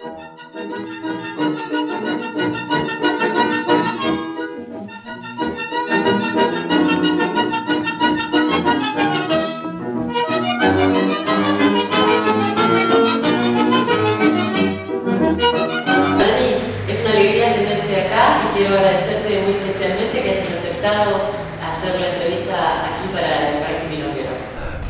Quiero agradecerte muy especialmente que hayas aceptado hacer la entrevista aquí para este Milonguero.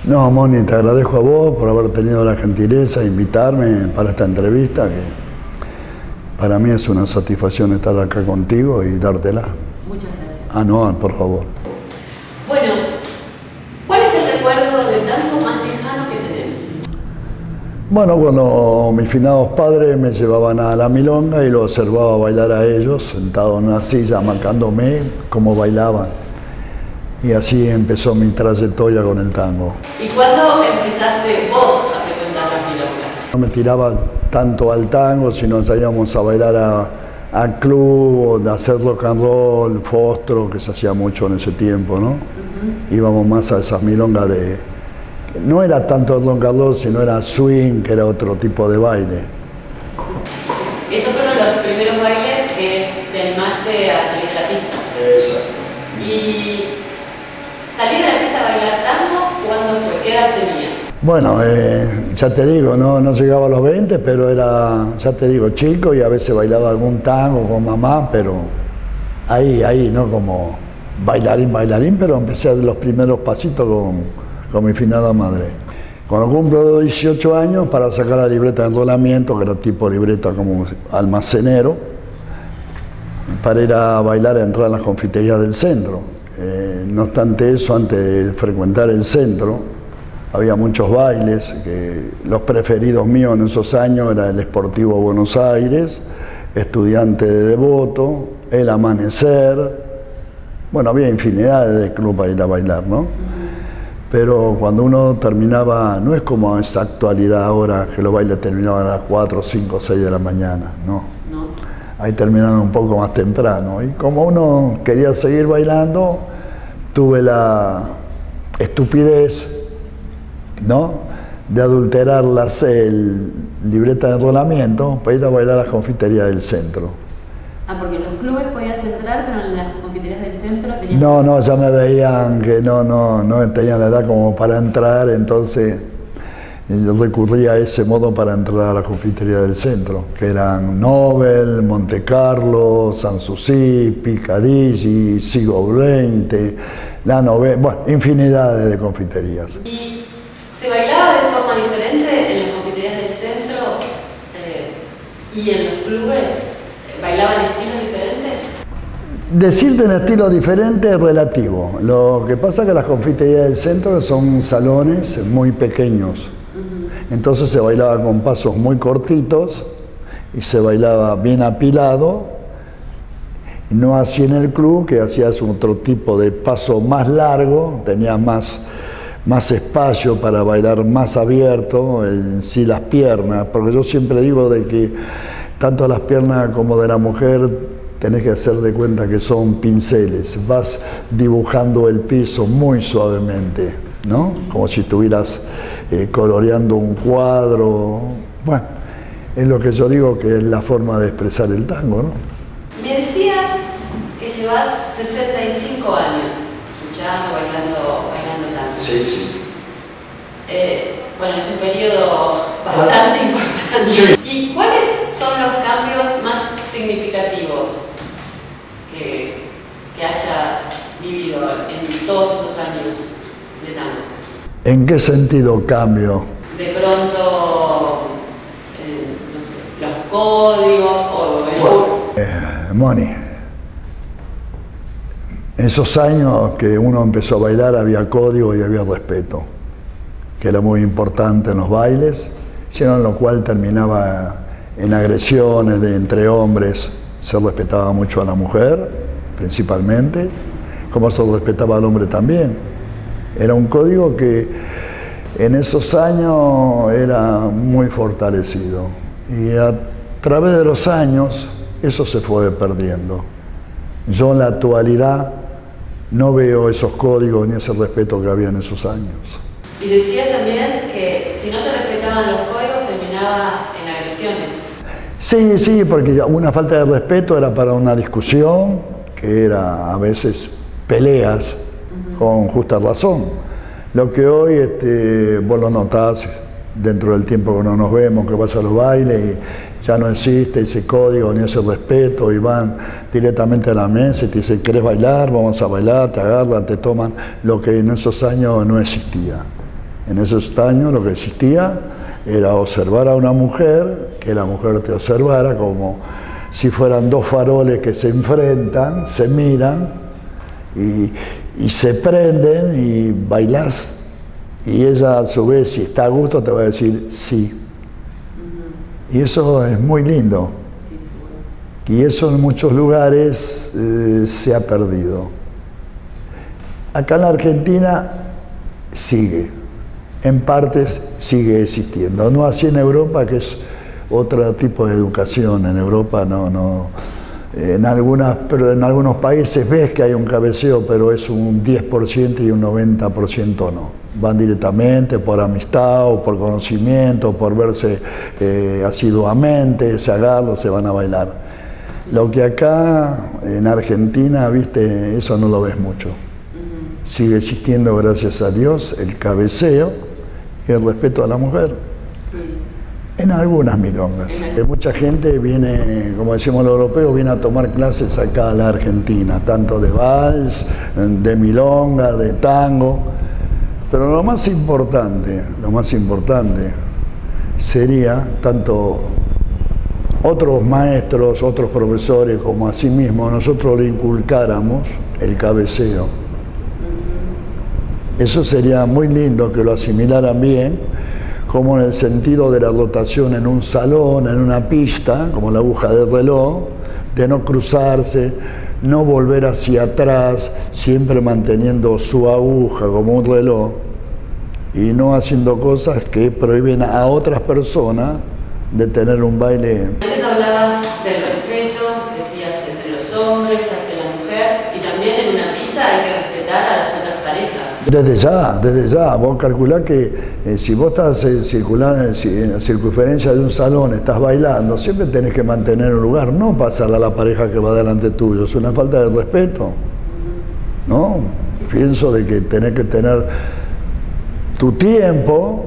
No, Moni, te agradezco a vos por haber tenido la gentileza de invitarme para esta entrevista, que para mí es una satisfacción estar acá contigo y dártela. Muchas gracias. Ah, no, por favor. Bueno, ¿cuál es el recuerdo del tango más lejano que tenés? Bueno, cuando mis finados padres me llevaban a la milonga y lo observaba bailar a ellos, sentado en una silla, marcándome cómo bailaban. Y así empezó mi trayectoria con el tango. ¿Y cuándo empezaste vos a frecuentar las milongas? No me tiraba tanto al tango, sino salíamos a bailar a club, a hacer rock and roll, fostro, que se hacía mucho en ese tiempo, ¿no? Íbamos más a esas milongas de... No era tanto el rock and roll, sino era swing, que era otro tipo de baile. ¿Esos fueron los primeros bailes que te animaste a salir a la pista? Exacto. ¿Y salir a la pista a bailar tango, cuándo fue? ¿Qué edad tenías? Bueno, ya te digo, no llegaba a los 20, pero era, ya te digo, chico, y a veces bailaba algún tango con mamá, pero ahí, no como bailarín, pero empecé a dar los primeros pasitos con mi finada madre. Cuando cumplo 18 años, para sacar la libreta de enrolamiento, que era tipo libreta como almacenero, para ir a bailar, a entrar a las confiterías del centro. No obstante eso, antes de frecuentar el centro, había muchos bailes, que los preferidos míos en esos años era el Sportivo Buenos Aires, Estudiante de Devoto, El Amanecer. Bueno, había infinidad de clubes para ir a bailar, ¿no? Pero cuando uno terminaba, no es como esa actualidad ahora, que los bailes terminaban a las 4, 5, 6 de la mañana, no. Ahí terminaron un poco más temprano. Y como uno quería seguir bailando, tuve la estupidez, ¿no?, de adulterar la libreta de enrolamiento para ir a bailar a las confiterías del centro. Ah, porque en los clubes podías entrar, pero en las confiterías del centro tenías... No, ya me veían que no tenían la edad como para entrar, entonces yo recurría a ese modo para entrar a la confitería del centro, que eran Nobel, Monte Carlo, Sanssouci, Piccadilly, Siglo XX, La Novena, bueno, infinidad de confiterías. ¿Y se bailaba de forma diferente en las confiterías del centro y en los clubes? ¿Bailaban estilos diferentes? Decirte en estilo diferente es relativo. Lo que pasa es que las confiterías del centro son salones muy pequeños. Entonces se bailaba con pasos muy cortitos y se bailaba bien apilado. No así en el club, que hacías otro tipo de paso más largo, tenías más espacio para bailar más abierto, en sí las piernas, porque yo siempre digo de que tanto las piernas como de la mujer tenés que hacer de cuenta que son pinceles, vas dibujando el piso muy suavemente, ¿no? Como si estuvieras coloreando un cuadro. Bueno, es lo que yo digo que es la forma de expresar el tango, ¿no? Me decías que llevas 65 años escuchando, bailando tango. Sí. Bueno, es un periodo bastante importante. Sí. ¿Y cuáles son los cambios más significativos que hayas vivido en todos esos años de tango? ¿En qué sentido cambio? De pronto, no sé, los códigos o el... Moni, en esos años que uno empezó a bailar había código y había respeto, que era muy importante en los bailes, sino en lo cual terminaba en agresiones entre hombres. Se respetaba mucho a la mujer, principalmente, como se respetaba al hombre también. Era un código que en esos años era muy fortalecido. Y a través de los años eso se fue perdiendo. Yo en la actualidad no veo esos códigos ni ese respeto que había en esos años. Y decías también que si no se respetaban los códigos terminaba en agresiones. Sí, sí, porque una falta de respeto era para una discusión, que era a veces peleas con justa razón. Lo que hoy vos lo notás dentro del tiempo que no nos vemos, que vas a los bailes y ya no existe ese código ni ese respeto y van directamente a la mesa y te dicen, ¿querés bailar? Vamos a bailar, te agarran, te toman, lo que en esos años no existía. En esos años lo que existía era observar a una mujer, que la mujer te observara como si fueran dos faroles que se enfrentan, se miran y se prenden y bailás. Y ella a su vez, si está a gusto, te va a decir sí. Y eso es muy lindo. Y eso en muchos lugares se ha perdido. Acá en la Argentina sigue, en partes sigue existiendo. No así en Europa, que es otro tipo de educación. En Europa en algunos países ves que hay un cabeceo, pero es un 10% y un 90% no. Van directamente por amistad o por conocimiento, o por verse asiduamente, se agarran, se van a bailar. Lo que acá en Argentina, viste, eso no lo ves mucho. Sigue existiendo, gracias a Dios, el cabeceo y el respeto a la mujer. En algunas milongas. Mucha gente viene, como decimos los europeos, viene a tomar clases acá a la Argentina, tanto de vals, de milonga, de tango. Pero lo más importante sería tanto otros maestros, otros profesores, como así mismo nosotros le inculcáramos el cabeceo. Eso sería muy lindo que lo asimilaran bien, como en el sentido de la rotación en un salón, en una pista, como la aguja del reloj, de no cruzarse, no volver hacia atrás, siempre manteniendo su aguja como un reloj y no haciendo cosas que prohíben a otras personas de tener un baile. Antes hablabas del respeto, decías entre los hombres, hacia la mujer, y también en una pista hay que respetar a las otras parejas. Desde ya, vos calculás que si vos estás en la circunferencia de un salón, estás bailando, siempre tenés que mantener un lugar, no pasar a la pareja que va delante tuyo, es una falta de respeto, ¿no? Pienso de que tenés que tener tu tiempo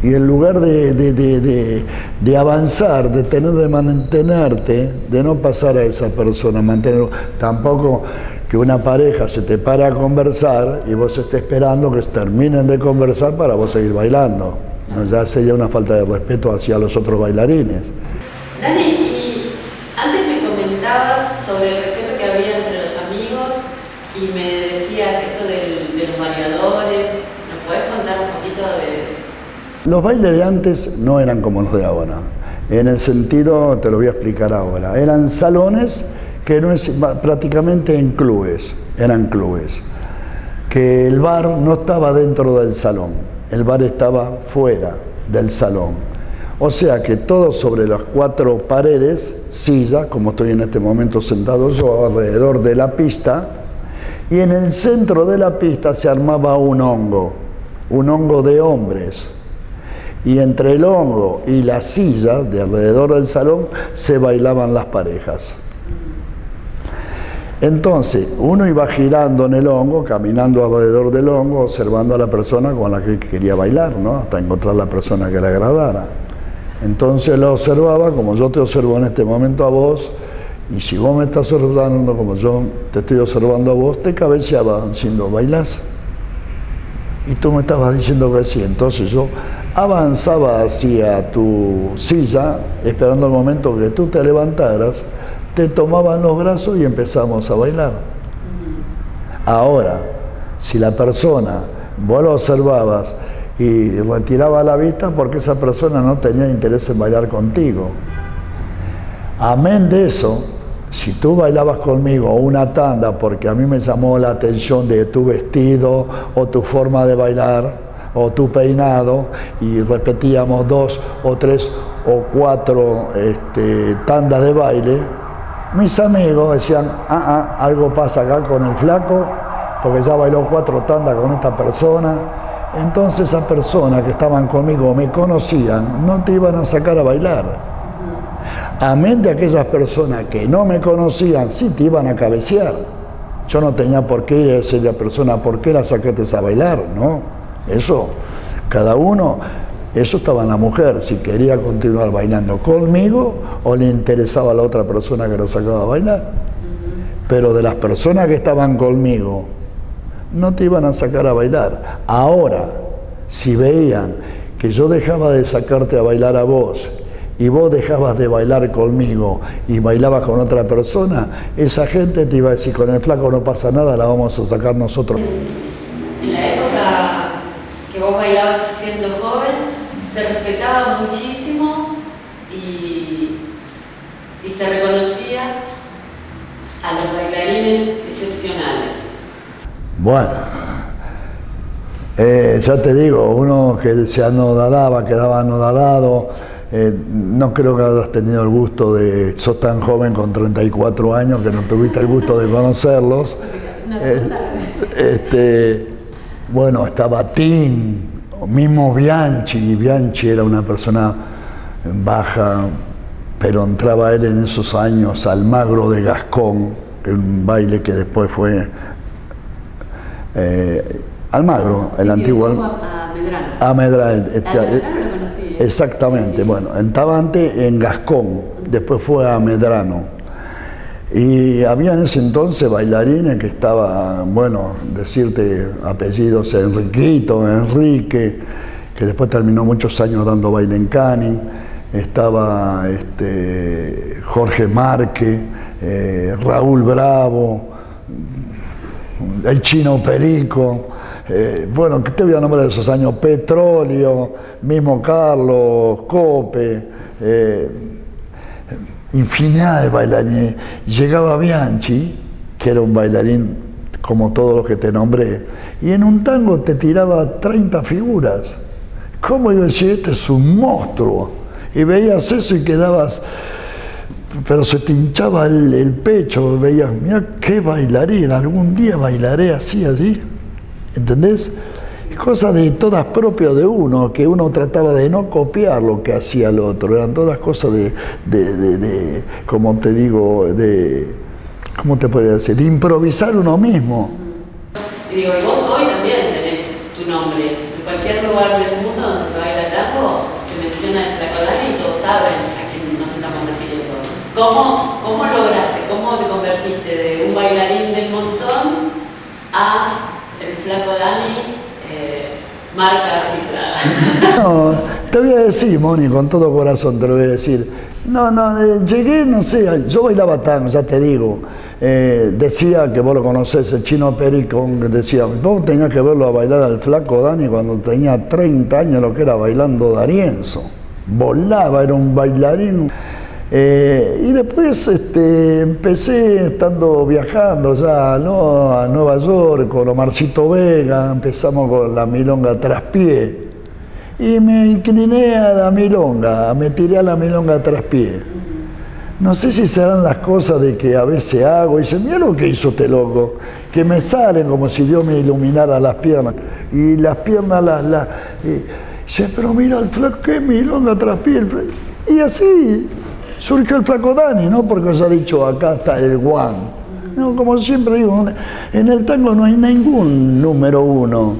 y en lugar de avanzar, de mantenerte, de no pasar a esa persona, mantenerlo, tampoco que una pareja se te para a conversar y vos estés esperando que terminen de conversar para vos seguir bailando. ¿No? Ya sería una falta de respeto hacia los otros bailarines. Dani, y antes me comentabas sobre el respeto que había entre los amigos y me decías esto de los bailadores. ¿Nos podés contar un poquito de...? Los bailes de antes no eran como los de ahora. En el sentido, te lo voy a explicar ahora, eran salones que no es prácticamente en clubes, eran clubes, que el bar no estaba dentro del salón, el bar estaba fuera del salón. O sea que todo sobre las cuatro paredes, sillas, como estoy en este momento sentado yo, alrededor de la pista, y en el centro de la pista se armaba un hongo de hombres. Y entre el hongo y la silla de alrededor del salón se bailaban las parejas. Entonces, uno iba girando en el hongo, caminando alrededor del hongo, observando a la persona con la que quería bailar, ¿no? Hasta encontrar la persona que le agradara. Entonces lo observaba como yo te observo en este momento a vos, y si vos me estás observando como yo te estoy observando a vos, te cabeceaba diciendo, ¿bailás? Y tú me estabas diciendo que sí. Entonces yo avanzaba hacia tu silla, esperando el momento que tú te levantaras, te tomaban los brazos y empezamos a bailar. Ahora, si la persona, vos lo observabas y retiraba la vista porque esa persona no tenía interés en bailar contigo. Amén de eso, si tú bailabas conmigo una tanda porque a mí me llamó la atención de tu vestido o tu forma de bailar o tu peinado y repetíamos 2 o 3 o 4 tandas de baile, mis amigos decían, algo pasa acá con el flaco porque ya bailó 4 tandas con esta persona Entonces esas personas que estaban conmigo me conocían, no te iban a sacar a bailar. Amén de aquellas personas que no me conocían, sí te iban a cabecear. Yo no tenía por qué ir a decirle a la persona, ¿por qué la sacaste a bailar? No, eso, cada uno, eso estaba en la mujer, si quería continuar bailando conmigo o le interesaba a la otra persona que lo sacaba a bailar. Pero de las personas que estaban conmigo, no te iban a sacar a bailar. Ahora, si veían que yo dejaba de sacarte a bailar a vos y vos dejabas de bailar conmigo y bailabas con otra persona, esa gente te iba a decir, con el flaco no pasa nada, la vamos a sacar nosotros. En la época que vos bailabas siendo joven, se respetaba muchísimo y se reconocía a los bailarines excepcionales. Bueno, ya te digo, uno que se anodadaba, quedaba anodadado, no creo que hayas tenido el gusto de, sos tan joven con 34 años que no tuviste el gusto de conocerlos. Bueno, estaba Tim, mismo Bianchi era una persona baja, pero entraba él en esos años Almagro de Gascón, un baile que después fue Almagro, el antiguo Medrano. Exactamente, bueno, estaba antes en Gascón, después fue a Medrano. Y había en ese entonces bailarines que estaban, bueno, decirte apellidos, Enrique, que después terminó muchos años dando baile en Canning. Estaba Jorge Márquez, Raúl Bravo, el Chino Perico, bueno, que te voy a nombrar de esos años, Petróleo, mismo Carlos, Cope, infinidad de bailarines. Llegaba Bianchi, que era un bailarín como todos los que te nombré, y en un tango te tiraba 30 figuras. ¿Cómo iba a decir, este es un monstruo? Y veías eso y quedabas, pero se te hinchaba el pecho, veías, mira qué bailarín, algún día bailaré así, ¿entendés? Cosas de todas propias de uno, que uno trataba de no copiar lo que hacía el otro, eran todas cosas de como te digo, ¿cómo te podría decir? De improvisar uno mismo. Y digo, y vos hoy también tenés tu nombre, en cualquier lugar del mundo donde se baila tango, se menciona el Flaco Dani y todos saben a quién nos estamos refiriendo. ¿Cómo lograste, cómo te convertiste de un bailarín del montón a el Flaco Dani, marca registrada? No, te voy a decir, Moni, con todo corazón te lo voy a decir. Llegué, no sé, yo bailaba tango, ya te digo. Decía que vos lo conocés, el Chino Perico, decía, vos tenías que verlo a bailar al Flaco Dani cuando tenía 30 años, lo que era bailando D'Arienzo. Volaba, era un bailarín. Y después empecé estando viajando ya, ¿no?, a Nueva York con Omarcito Vega, empezamos con la milonga traspié y me incliné a la milonga, me tiré a la milonga traspié. No sé si serán las cosas de que a veces hago y dice, mira lo que hizo este loco, que me salen como si Dios me iluminara las piernas y las piernas dice, pero mira el flaco, qué milonga traspié, y así surgió el Flaco Dani, ¿no? Porque os ha dicho, acá está el Juan. No, como siempre digo, en el tango no hay ningún número uno.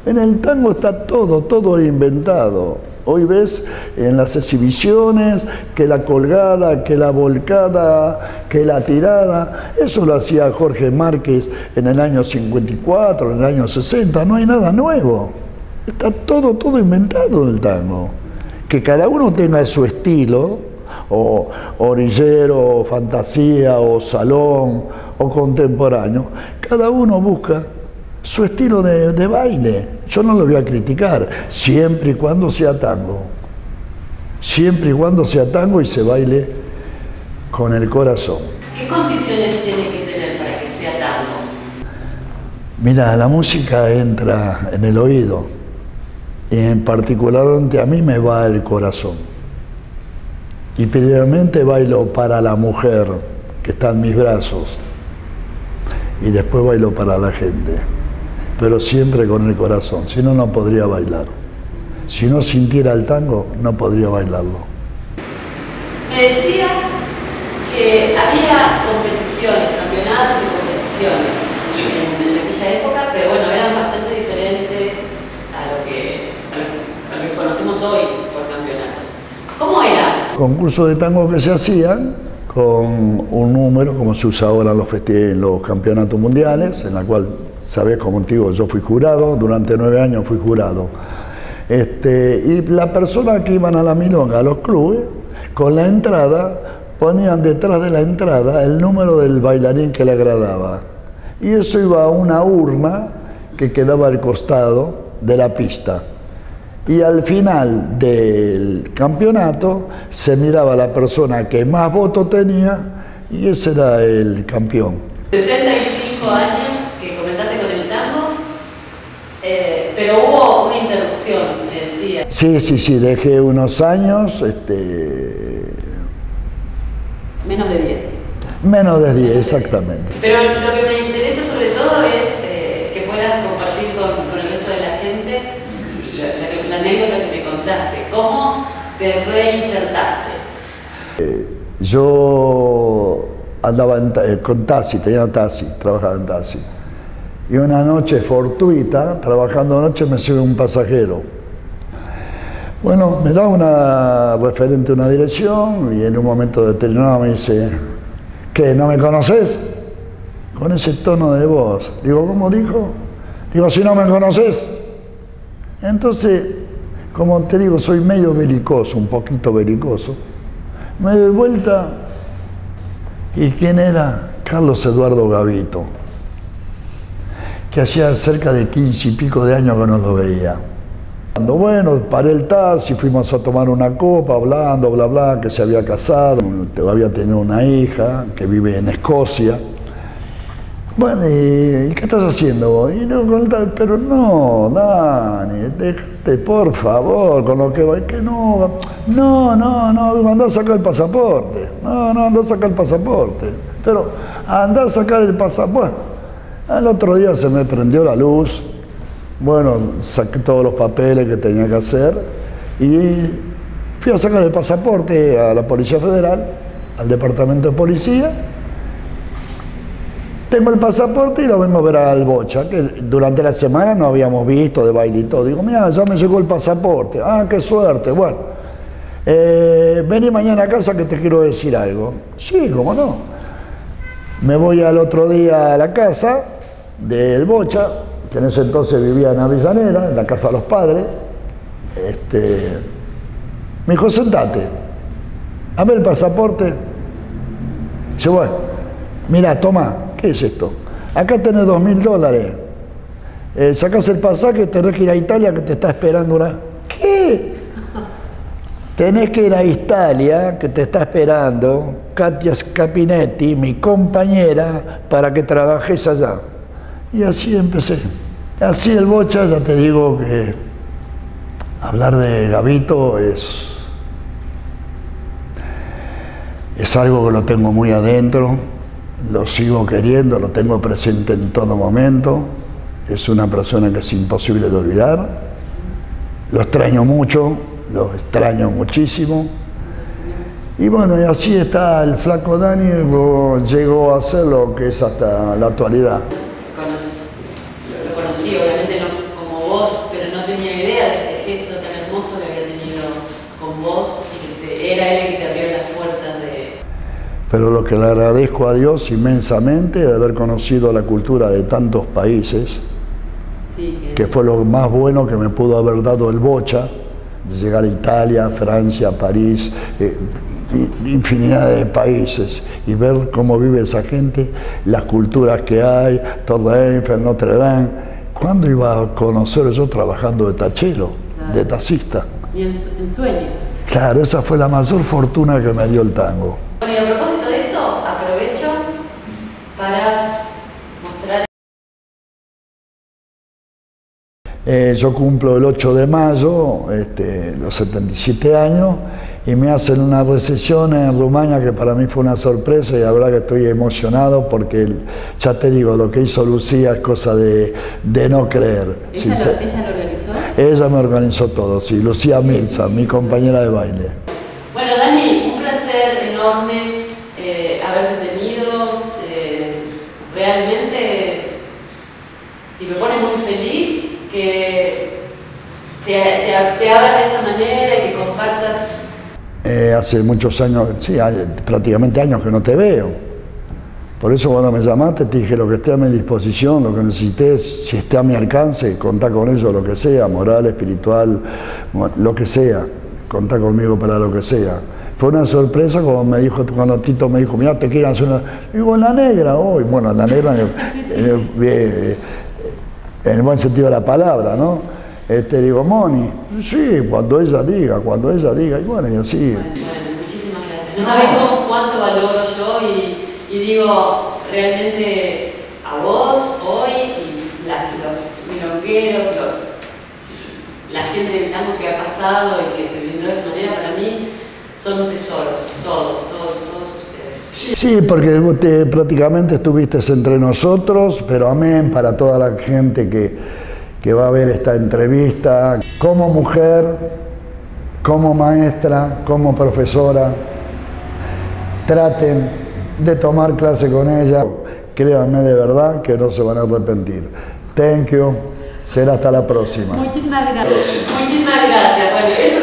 En el tango está todo inventado. Hoy ves en las exhibiciones que la colgada, que la volcada, que la tirada. Eso lo hacía Jorge Márquez en el año 54, en el año 60. No hay nada nuevo. Está todo inventado en el tango. Que cada uno tenga su estilo, o orillero, o fantasía, o salón, o contemporáneo. Cada uno busca su estilo de baile. Yo no lo voy a criticar, siempre y cuando sea tango. Siempre y cuando sea tango y se baile con el corazón. ¿Qué condiciones tiene que tener para que sea tango? Mira, la música entra en el oído y en particularmente a mí me va el corazón. Y primeramente bailo para la mujer que está en mis brazos y después bailo para la gente. pero siempre con el corazón, si no, no podría bailar. Si no sintiera el tango, no podría bailarlo. Me decías que había competiciones, campeonatos y competiciones en aquella época, pero bueno, eran bastante diferentes a lo que conocemos hoy por campeonatos. ¿Cómo era? Concursos de tango que se hacían con un número, como se usa ahora en los campeonatos mundiales, en la cual, sabés, como te digo, yo fui jurado, durante 9 años fui jurado. Y las personas que iban a la milonga, a los clubes, con la entrada, ponían detrás de la entrada el número del bailarín que le agradaba. Y eso iba a una urna que quedaba al costado de la pista. Y al final del campeonato se miraba a la persona que más votos tenía y ese era el campeón. 65 años que comenzaste con el tango, pero hubo una interrupción, me decía. Sí, dejé unos años. Menos de 10. Menos de 10, exactamente. Pero lo que me interesa sobre todo es que puedas compartir con el resto de la gente la anécdota que me contaste. ¿Cómo te reinsertaste? Yo andaba con taxi, tenía taxi, trabajaba en taxi. Y una noche fortuita, trabajando de noche, me sube un pasajero. Bueno, me da una referente a una dirección y en un momento determinado me dice, ¿qué, no me conoces? Con ese tono de voz. Digo, ¿cómo dijo? Digo, si no me conoces. Entonces, como te digo, soy medio belicoso, un poquito belicoso. Me doy vuelta y ¿quién era? Carlos Eduardo Gavito, que hacía cerca de 15 y pico de años que no lo veía. Cuando, bueno, paré el taxi, fuimos a tomar una copa, hablando, bla, bla, que se había casado, había tenido una hija que vive en Escocia. Bueno, ¿y qué estás haciendo vos? Y no, pero no, Dani, déjate, por favor, con lo que va, que no, andá a sacar el pasaporte. No, andá a sacar el pasaporte. Pero andá a sacar el pasaporte. Al otro día se me prendió la luz. Bueno, saqué todos los papeles que tenía que hacer y fui a sacar el pasaporte a la Policía Federal, al Departamento de Policía. Tengo el pasaporte y lo vengo a ver al Bocha, que durante la semana no habíamos visto de baile y todo. Digo, mira, ya me llegó el pasaporte. Ah, qué suerte. Bueno, vení mañana a casa que te quiero decir algo. Sí, cómo no. Me voy al otro día a la casa del Bocha, que en ese entonces vivía en Avellaneda, en la casa de los padres. Me dijo, sentate, a ver el pasaporte. Dice, bueno, mira, toma, ¿qué es esto? Acá tenés $2000. Sacás el pasaje, tenés que ir a Italia que te está esperando una... ¿Qué? Tenés que ir a Italia que te está esperando Katia Scapinetti, mi compañera, para que trabajes allá. Y así empecé. Así el Bocha, ya te digo que hablar de Gavito es algo que lo tengo muy adentro, lo sigo queriendo, lo tengo presente en todo momento. Es una persona que es imposible de olvidar. Lo extraño mucho, lo extraño muchísimo. Y bueno, y así está el flaco Dani, llegó a ser lo que es hasta la actualidad. Lo conocí, obviamente no como vos, pero no tenía idea de este gesto tan hermoso que había tenido con vos y que era él el que te abrió las puertas de... Pero lo que le agradezco a Dios inmensamente de haber conocido la cultura de tantos países, sí, que fue lo más bueno que me pudo haber dado el Bocha, de llegar a Italia, Francia, París, infinidad de países y ver cómo vive esa gente, las culturas que hay, Torre Eiffel, Notre Dame. ¿Cuándo iba a conocer yo trabajando de tachero, claro, de taxista? Y en sueños. Claro, esa fue la mayor fortuna que me dio el tango. Bueno, y a propósito de eso, aprovecho para mostrar... Yo cumplo el 8 de mayo, los 77 años, y me hacen una recesión en Rumania que para mí fue una sorpresa y la verdad que estoy emocionado porque ya te digo, lo que hizo Lucía es cosa de no creer. ¿Ella lo organizó? Ella me organizó todo, sí, Lucía Mirza, mi compañera de baile. Bueno, Dani, un placer enorme haberte tenido. Realmente, si me pone muy feliz que te abras de esa manera y que compartas. Hace muchos años, sí, prácticamente años que no te veo. Por eso cuando me llamaste te dije lo que esté a mi disposición, lo que necesites, si esté a mi alcance, contá con ello, lo que sea, moral, espiritual, lo que sea, contá conmigo para lo que sea. Fue una sorpresa cuando Tito me dijo, mira, te quieren hacer una... Digo, La Negra hoy, bueno, La Negra en el buen sentido de la palabra, ¿no? Digo, Moni, sí, cuando ella diga, y bueno, y así. Bueno, muchísimas gracias. No sabés cuánto valoro yo y digo, realmente a vos hoy y los milongueros, la gente del tango que ha pasado y que se brindó de esta manera, para mí son tesoros, todos ustedes. Sí, porque vos prácticamente estuviste entre nosotros, pero amén para toda la gente que va a ver esta entrevista, como mujer, como maestra, como profesora, traten de tomar clase con ella, créanme de verdad que no se van a arrepentir. Thank you, será hasta la próxima. Muchísimas gracias. Muchísimas gracias, bueno, eso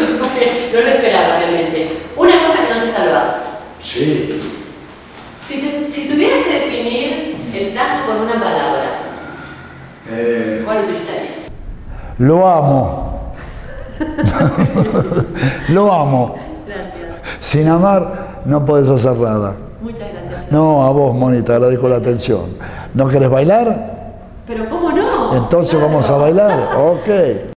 no lo esperaba realmente. Una cosa que no te salvas. Sí. Si tuvieras que definir el tango con una palabra, ¿cuál utilizarías? Lo amo. Lo amo. Gracias. Sin amar no podés hacer nada. Muchas gracias. No, a vos, Moni, te agradezco la atención. ¿No querés bailar? Pero ¿cómo no? Entonces vamos a bailar. Ok.